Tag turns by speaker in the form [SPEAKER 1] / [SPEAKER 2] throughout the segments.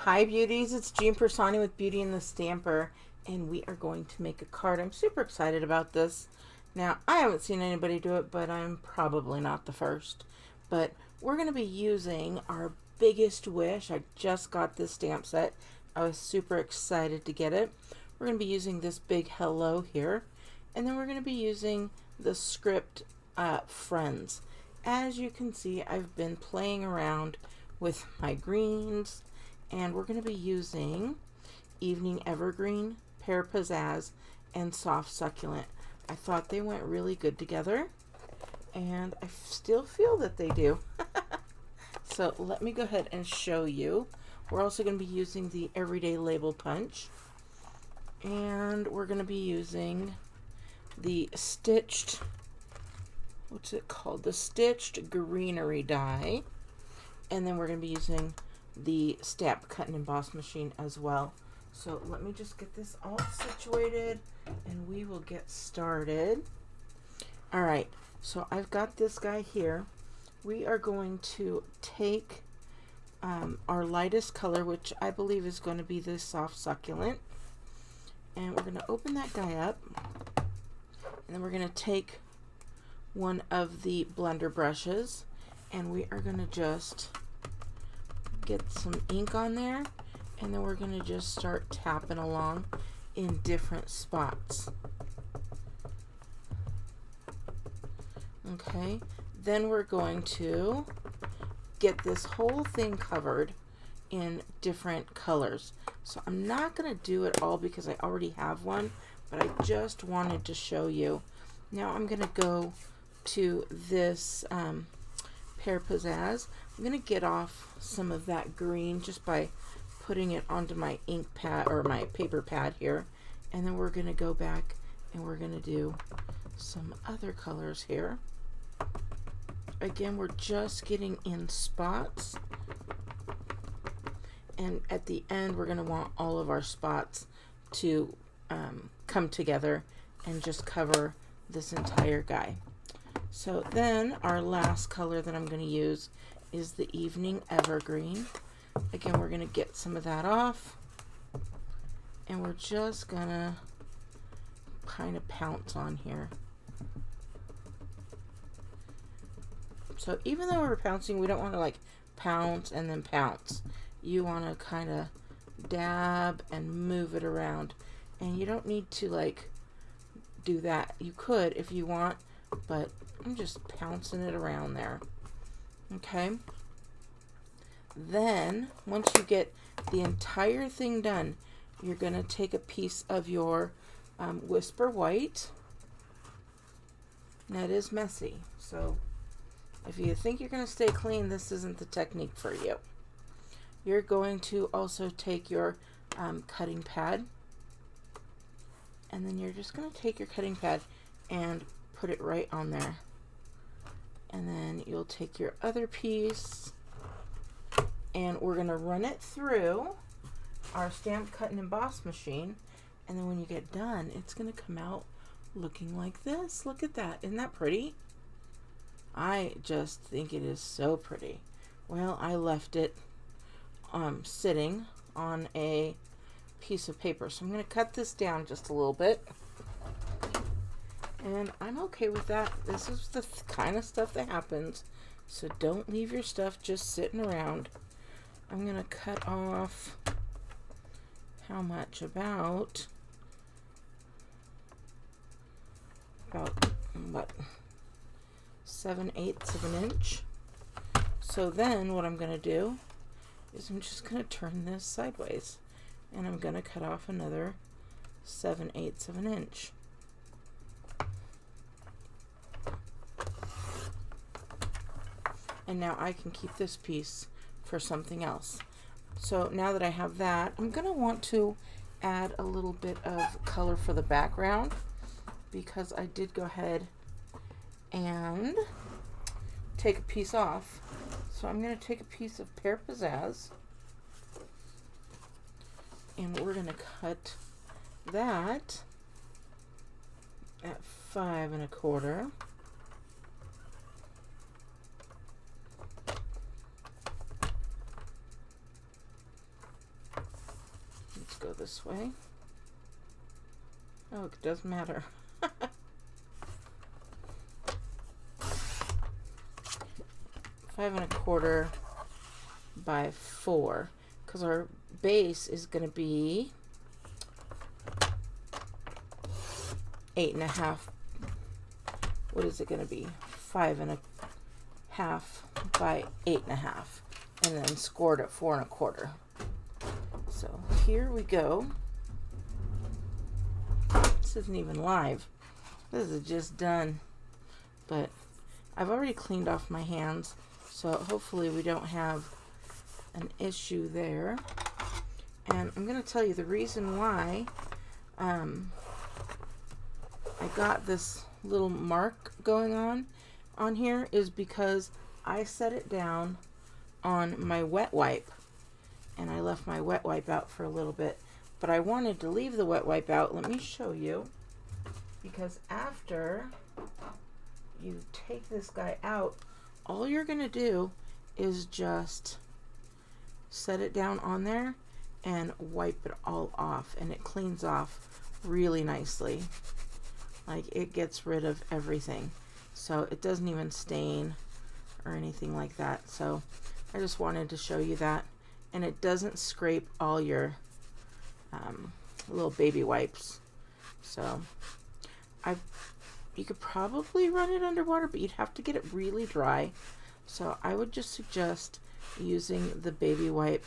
[SPEAKER 1] Hi beauties, it's Jean Piersanti with Beauty and the Stamper, and we are going to make a card. I'm super excited about this. Now, I haven't seen anybody do it, but I'm probably not the first. But we're going to be using our biggest wish. I just got this stamp set. I was super excited to get it. We're going to be using this big hello here, and then we're going to be using the script Friends. As you can see, I've been playing around with my greens, and we're going to be using Evening Evergreen, Pear Pizzazz, and Soft Succulent. I thought they went really good together, and I still feel that they do. So let me go ahead and show you. We're also going to be using the Everyday Label Punch, and we're going to be using the stitched, what's it called? The stitched greenery die, and then we're going to be using the Stamp Cut and Emboss machine as well. So let me just get this all situated and we will get started. Alright, so I've got this guy here. We are going to take our lightest color, which I believe is going to be this Soft Succulent, and we're going to open that guy up, and then we're going to take one of the blender brushes, and we are going to just get some ink on there, and then we're going to just start tapping along in different spots. Okay, then we're going to get this whole thing covered in different colors. So I'm not going to do it all because I already have one, but I just wanted to show you. Now I'm going to go to this Pear Pizzazz. I'm going to get off some of that green just by putting it onto my ink pad or my paper pad here, and then we're going to go back and we're going to do some other colors here. Again, we're just getting in spots, and at the end we're going to want all of our spots to come together and just cover this entire guy. So then our last color that I'm going to use is the Evening Evergreen. Again, we're going to get some of that off, and we're just going to kind of pounce on here. So even though we're pouncing, we don't want to like pounce and then pounce. You want to kind of dab and move it around, and you don't need to like do that. You could if you want, but I'm just pouncing it around there. Okay, then once you get the entire thing done, you're going to take a piece of your Whisper White. Now it is messy, so if you think you're going to stay clean, this isn't the technique for you. You're going to also take your cutting pad, and then you're just going to take your cutting pad and put it right on there. And then you'll take your other piece, and we're going to run it through our Stamp Cut and Emboss machine, and then when you get done, it's going to come out looking like this. Look at that. Isn't that pretty? I just think it is so pretty. Well, I left it sitting on a piece of paper, so I'm going to cut this down just a little bit, and I'm okay with that. This is the kind of stuff that happens, so don't leave your stuff just sitting around. I'm going to cut off how much? About what, 7/8 of an inch. So then what I'm going to do is I'm just going to turn this sideways, and I'm going to cut off another 7/8 of an inch. And now I can keep this piece for something else. So now that I have that, I'm going to want to add a little bit of color for the background, because I did go ahead and take a piece off. So I'm going to take a piece of Pear Pizzazz, and we're going to cut that at 5 1/4. this way. Oh, it doesn't matter. 5¼ by 4, because our base is going to be 8½. What is it going to be? 5½ by 8½, and then scored at 4¼ So here we go. This isn't even live. This is just done, but I've already cleaned off my hands, so hopefully we don't have an issue there. And I'm going to tell you the reason why I got this little mark going on here is because I set it down on my wet wipe, and I left my wet wipe out for a little bit, but I wanted to leave the wet wipe out. Let me show you, because after you take this guy out, all you're going to do is just set it down on there and wipe it all off, and it cleans off really nicely. Like, it gets rid of everything, so it doesn't even stain or anything like that. So I just wanted to show you that, and it doesn't scrape all your little baby wipes. So you could probably run it underwater, but you'd have to get it really dry. So I would just suggest using the baby wipe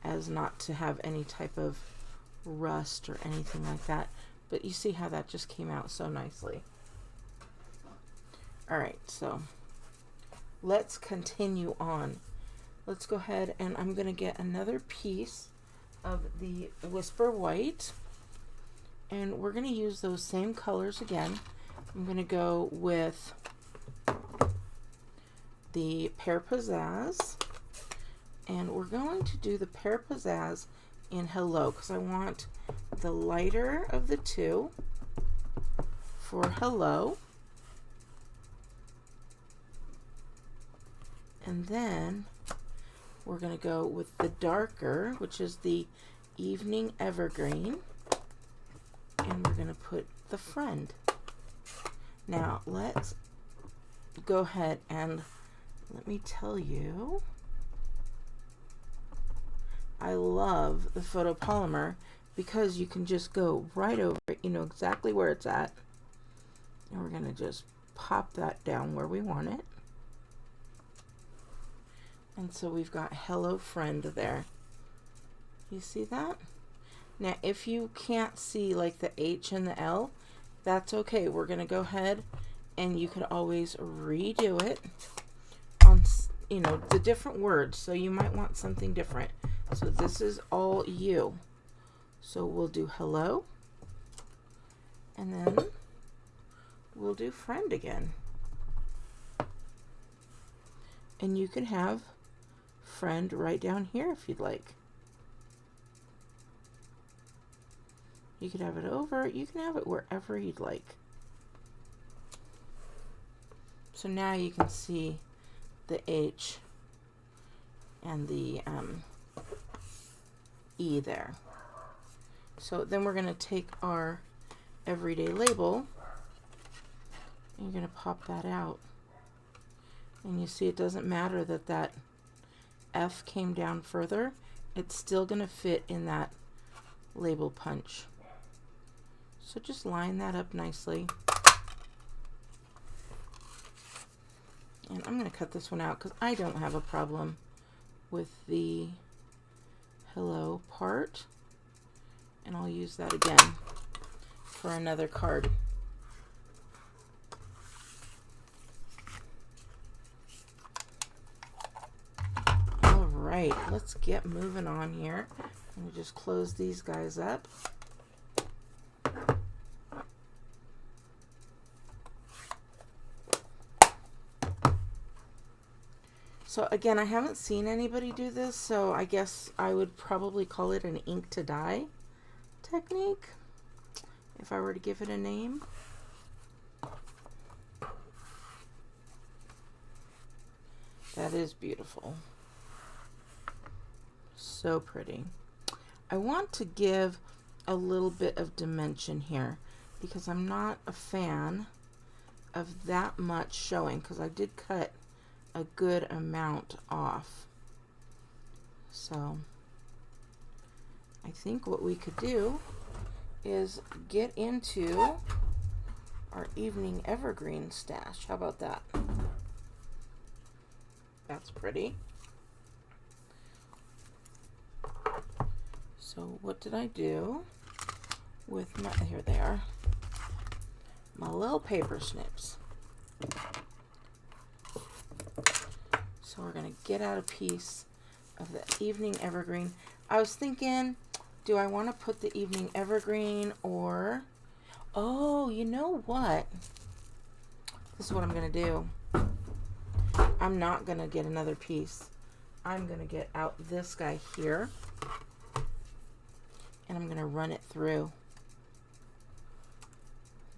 [SPEAKER 1] as not to have any type of rust or anything like that. But you see how that just came out so nicely. Alright, so let's continue on. Let's go ahead, and I'm going to get another piece of the Whisper White, and we're going to use those same colors again. I'm going to go with the Pear Pizzazz, and we're going to do the Pear Pizzazz in Hello, because I want the lighter of the two for Hello, and then we're going to go with the darker, which is the Evening Evergreen, and we're going to put the Friend. Now let's go ahead and let me tell you, I love the photopolymer because you can just go right over it. You know exactly where it's at, and we're going to just pop that down where we want it. And so we've got Hello Friend there. You see that? Now if you can't see like the H and the L, that's okay. We're going to go ahead, and you could always redo it on, you know, the different words. So you might want something different. So this is all you. So we'll do Hello, and then we'll do Friend again. And you can have Friend right down here if you'd like. You could have it over, you can have it wherever you'd like. So now you can see the H and the E there. So then we're going to take our everyday label, and you're going to pop that out. And you see it doesn't matter that that F came down further, it's still going to fit in that label punch. So just line that up nicely. And I'm going to cut this one out because I don't have a problem with the Hello part. And I'll use that again for another card. Alright, let's get moving on here. I'm going to just close these guys up. So again, I haven't seen anybody do this, so I guess I would probably call it an ink to dye technique, if I were to give it a name. That is beautiful. So pretty. I want to give a little bit of dimension here because I'm not a fan of that much showing, because I did cut a good amount off. So I think what we could do is get into our evening evergreen stash. How about that? That's pretty. So what did I do with my, here they are, my little paper snips. So we're gonna get out a piece of the evening evergreen. I was thinking, do I want to put the evening evergreen, or, oh, you know what? This is what I'm gonna do. I'm not gonna get another piece. I'm gonna get out this guy here, and I'm gonna run it through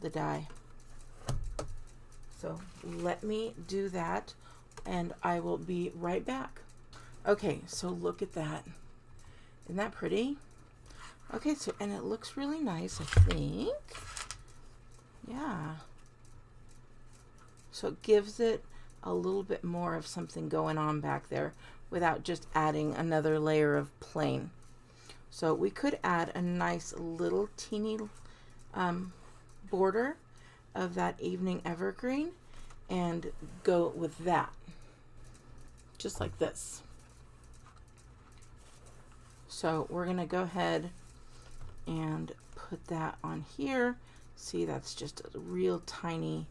[SPEAKER 1] the die. So let me do that, and I will be right back. Okay, so look at that. Isn't that pretty? Okay, so, and it looks really nice, I think. Yeah. So it gives it a little bit more of something going on back there without just adding another layer of plain. So we could add a nice little teeny border of that evening evergreen and go with that, just like this. So we're gonna go ahead and put that on here. See, that's just a real tiny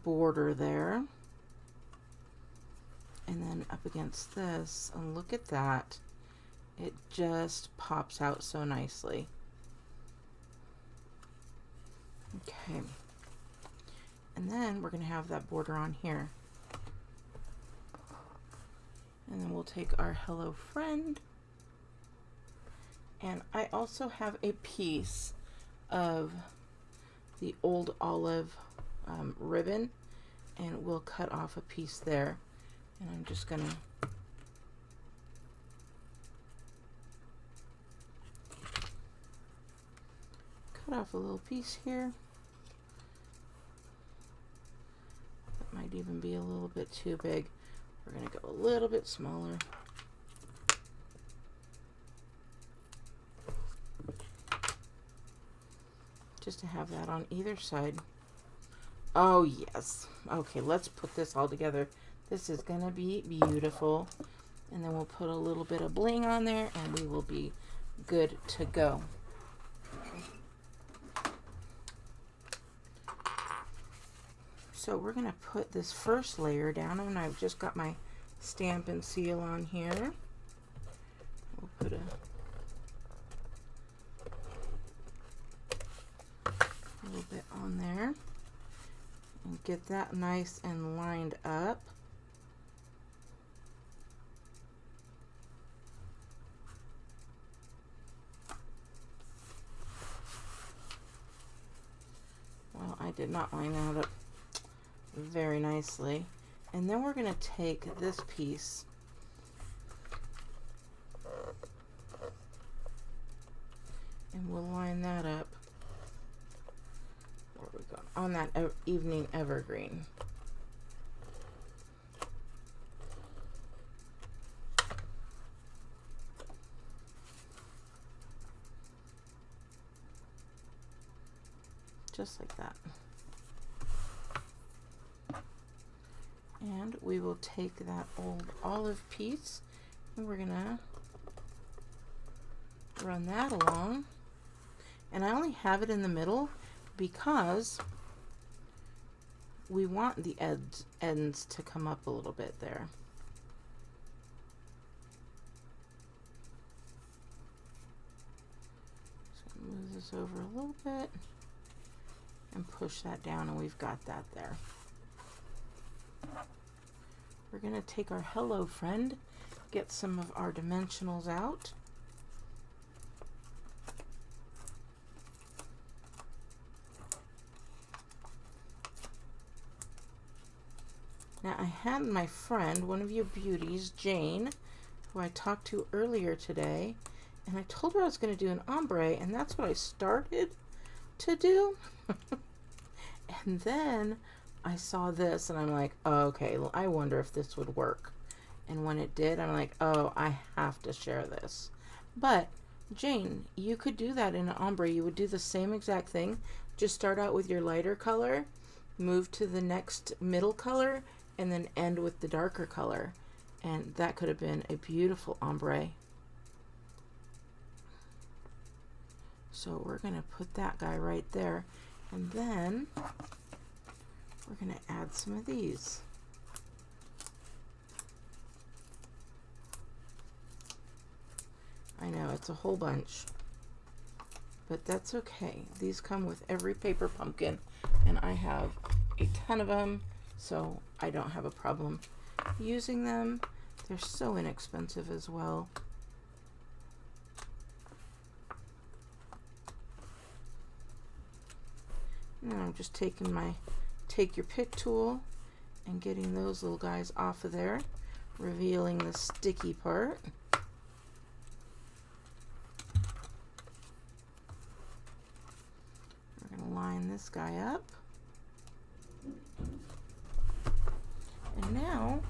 [SPEAKER 1] border there. And then up against this, and look at that. It just pops out so nicely. Okay. And then we're going to have that border on here. And then we'll take our Hello Friend. And I also have a piece of the old olive ribbon, and we'll cut off a piece there. And I'm just going to cut off a little piece here. That might even be a little bit too big. We're going to go a little bit smaller. Just to have that on either side. Oh yes. Okay, let's put this all together. This is going to be beautiful. And then we'll put a little bit of bling on there and we will be good to go. So we're going to put this first layer down, and I've just got my Stampin' seal on here. We'll put a little bit on there and get that nice and lined up. Well, I did not line that up very nicely. And then we're going to take this piece and we'll line that up. Where we go? On that evening evergreen. Just like that. And we will take that old olive piece and we're gonna run that along. And I only have it in the middle because we want the ends to come up a little bit there. So move this over a little bit and push that down, and we've got that there. We're going to take our Hello Friend, get some of our dimensionals out. Now I had my friend, one of you beauties, Jane, who I talked to earlier today, And I told her I was going to do an ombre, and that's what I started to do. And then I saw this, and I'm like, oh, okay, I wonder if this would work. And when it did, I'm like, oh, I have to share this. But Jane, you could do that in an ombre. You would do the same exact thing. Just start out with your lighter color, move to the next middle color, and then end with the darker color. And that could have been a beautiful ombre. So we're going to put that guy right there. And then we're going to add some of these. I know, it's a whole bunch, but that's okay. These come with every paper pumpkin, and I have a ton of them, so I don't have a problem using them. They're so inexpensive as well. And I'm just taking my take your pick tool and getting those little guys off of there, revealing the sticky part. We're going to line this guy up. And now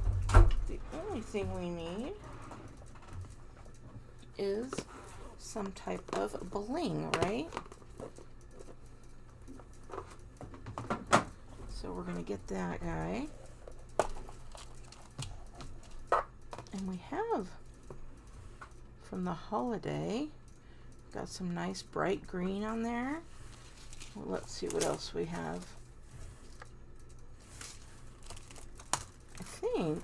[SPEAKER 1] the only thing we need is some type of bling, right? So we're going to get that guy. And we have, from the holiday, got some nice bright green on there. Well, let's see what else we have. I think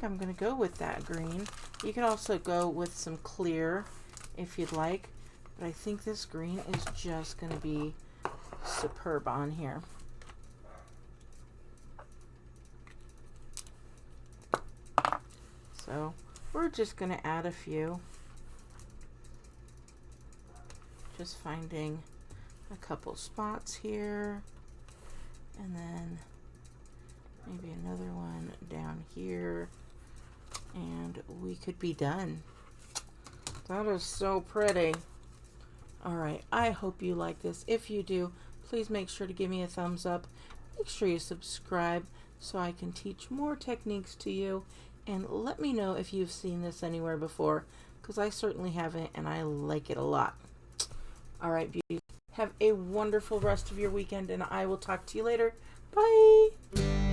[SPEAKER 1] I'm going to go with that green. You could also go with some clear if you'd like, but I think this green is just going to be superb on here. So we're just going to add a few. Just finding a couple spots here, and then maybe another one down here, and we could be done. That is so pretty. All right, I hope you like this. If you do, please make sure to give me a thumbs up. Make sure you subscribe so I can teach more techniques to you, and let me know if you've seen this anywhere before, because I certainly haven't, and I like it a lot. All right, beauties, have a wonderful rest of your weekend, and I will talk to you later. Bye.